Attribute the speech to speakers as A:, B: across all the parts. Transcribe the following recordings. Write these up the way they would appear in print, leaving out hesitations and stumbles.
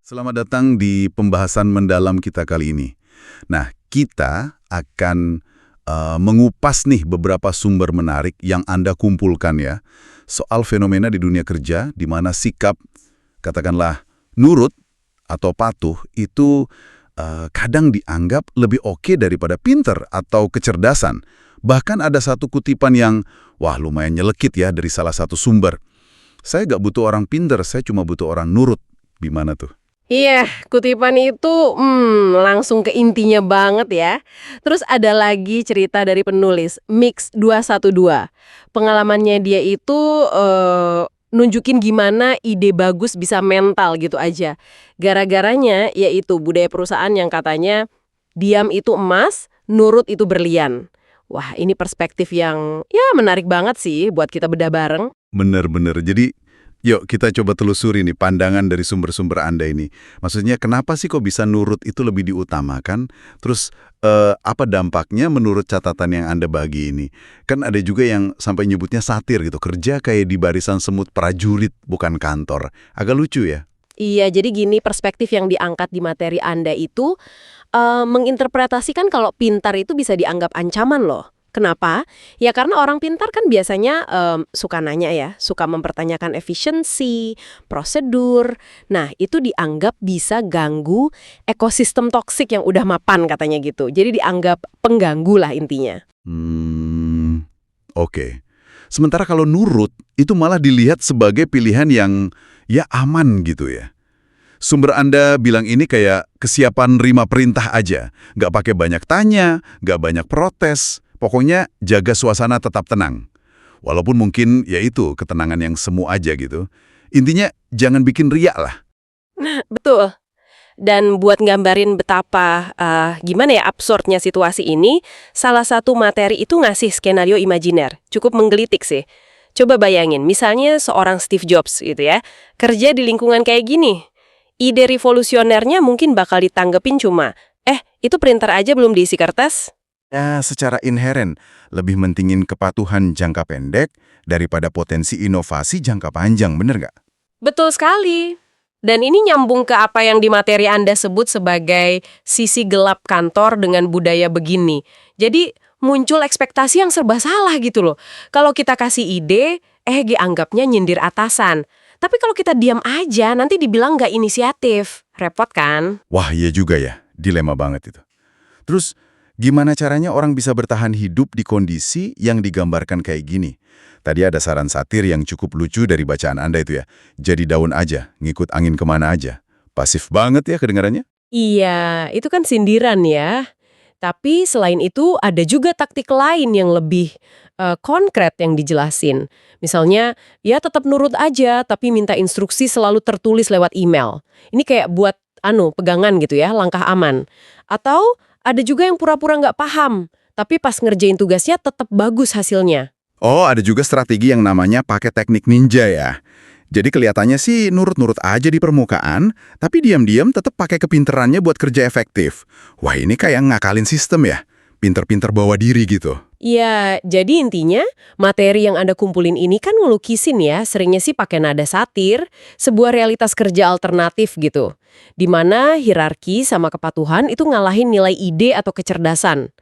A: Selamat datang di pembahasan mendalam kita kali ini. Nah, kita akan mengupas nih beberapa sumber menarik yang Anda kumpulkan ya, soal fenomena di dunia kerja di mana sikap, katakanlah, nurut atau patuh itu kadang dianggap lebih oke daripada pinter atau kecerdasan. Bahkan ada satu kutipan yang, wah lumayan nyelekit ya dari salah satu sumber. Saya nggak butuh orang pinter, saya cuma butuh orang nurut. Gimana tuh?
B: Iya, kutipan itu langsung ke intinya banget ya. Terus ada lagi cerita dari penulis, Mix212. Pengalamannya dia itu nunjukin gimana ide bagus bisa mental gitu aja. Gara-garanya yaitu budaya perusahaan yang katanya diam itu emas, nurut itu berlian. Wah, ini perspektif yang ya menarik banget sih buat kita bedah bareng.
A: Bener-bener. Jadi, yuk kita coba telusuri nih pandangan dari sumber-sumber Anda ini. Maksudnya kenapa sih kok bisa nurut itu lebih diutamakan? Terus apa dampaknya menurut catatan yang Anda bagi ini? Kan ada juga yang sampai nyebutnya satir gitu, kerja kayak di barisan semut prajurit bukan kantor. Agak lucu ya?
B: Iya, jadi gini perspektif yang diangkat di materi Anda itu menginterpretasikan kalau pintar itu bisa dianggap ancaman loh. Kenapa? Ya karena orang pintar kan biasanya suka nanya ya, suka mempertanyakan efisiensi, prosedur. Nah, itu dianggap bisa ganggu ekosistem toksik yang udah mapan katanya gitu. Jadi dianggap pengganggu lah intinya.
A: Oke. Sementara kalau nurut, itu malah dilihat sebagai pilihan yang ya aman gitu ya. Sumber Anda bilang ini kayak kesiapan nerima perintah aja. Nggak pakai banyak tanya, nggak banyak protes. Pokoknya jaga suasana tetap tenang. Walaupun mungkin ya itu ketenangan yang semu aja gitu. Intinya jangan bikin riak lah.
B: Betul. Dan buat nggambarin betapa gimana ya absurdnya situasi ini, salah satu materi itu ngasih skenario imajiner. Cukup menggelitik sih. Coba bayangin, misalnya seorang Steve Jobs gitu ya, kerja di lingkungan kayak gini. Ide revolusionernya mungkin bakal ditanggepin cuma, itu printer aja belum diisi kertas.
C: Ya, secara inheren, lebih mentingin kepatuhan jangka pendek daripada potensi inovasi jangka panjang, bener nggak?
B: Betul sekali. Dan ini nyambung ke apa yang di materi Anda sebut sebagai sisi gelap kantor dengan budaya begini. Jadi muncul ekspektasi yang serba salah gitu loh. Kalau kita kasih ide, dianggapnya nyindir atasan. Tapi kalau kita diam aja, nanti dibilang nggak inisiatif. Repot kan?
C: Wah, iya juga ya, dilema banget itu. Terus, gimana caranya orang bisa bertahan hidup di kondisi yang digambarkan kayak gini? Tadi ada saran satir yang cukup lucu dari bacaan Anda itu ya. Jadi daun aja, ngikut angin kemana aja. Pasif banget ya kedengarannya?
B: Iya, itu kan sindiran ya. Tapi selain itu ada juga taktik lain yang lebih konkret yang dijelasin. Misalnya, ya tetap nurut aja tapi minta instruksi selalu tertulis lewat email. Ini kayak buat pegangan gitu ya, langkah aman. Atau ada juga yang pura-pura nggak paham, tapi pas ngerjain tugasnya tetap bagus hasilnya.
C: Oh, ada juga strategi yang namanya pakai teknik ninja ya. Jadi kelihatannya sih nurut-nurut aja di permukaan, tapi diam-diam tetap pakai kepinterannya buat kerja efektif. Wah, ini kayak ngakalin sistem ya. Pinter-pinter bawa diri gitu.
B: Iya, jadi intinya materi yang Anda kumpulin ini kan ngelukisin ya, seringnya sih pakai nada satir, sebuah realitas kerja alternatif gitu. Di mana hierarki sama kepatuhan itu ngalahin nilai ide atau kecerdasan.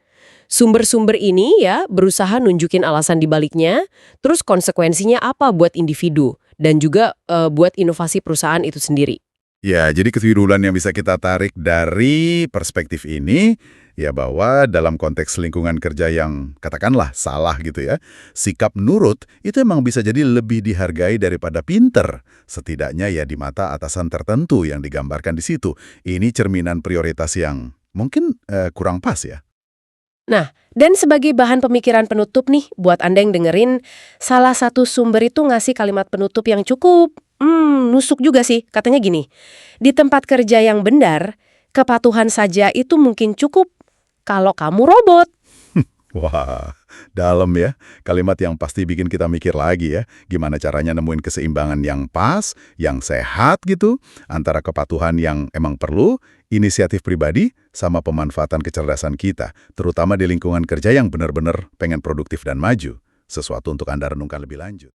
B: Sumber-sumber ini ya berusaha nunjukin alasan dibaliknya, terus konsekuensinya apa buat individu, dan juga buat inovasi perusahaan itu sendiri.
A: Ya, jadi kesimpulan yang bisa kita tarik dari perspektif ini, ya bahwa dalam konteks lingkungan kerja yang katakanlah salah gitu ya, sikap nurut itu emang bisa jadi lebih dihargai daripada pinter. Setidaknya ya di mata atasan tertentu yang digambarkan di situ. Ini cerminan prioritas yang mungkin kurang pas ya.
B: Nah, dan sebagai bahan pemikiran penutup nih, buat Anda yang dengerin, salah satu sumber itu ngasih kalimat penutup yang cukup nusuk juga sih. Katanya gini, di tempat kerja yang benar, kepatuhan saja itu mungkin cukup kalau kamu robot.
A: Wah, dalam ya. Kalimat yang pasti bikin kita mikir lagi ya. Gimana caranya nemuin keseimbangan yang pas, yang sehat gitu, antara kepatuhan yang emang perlu, inisiatif pribadi, sama pemanfaatan kecerdasan kita. Terutama di lingkungan kerja yang benar-benar pengen produktif dan maju. Sesuatu untuk Anda renungkan lebih lanjut.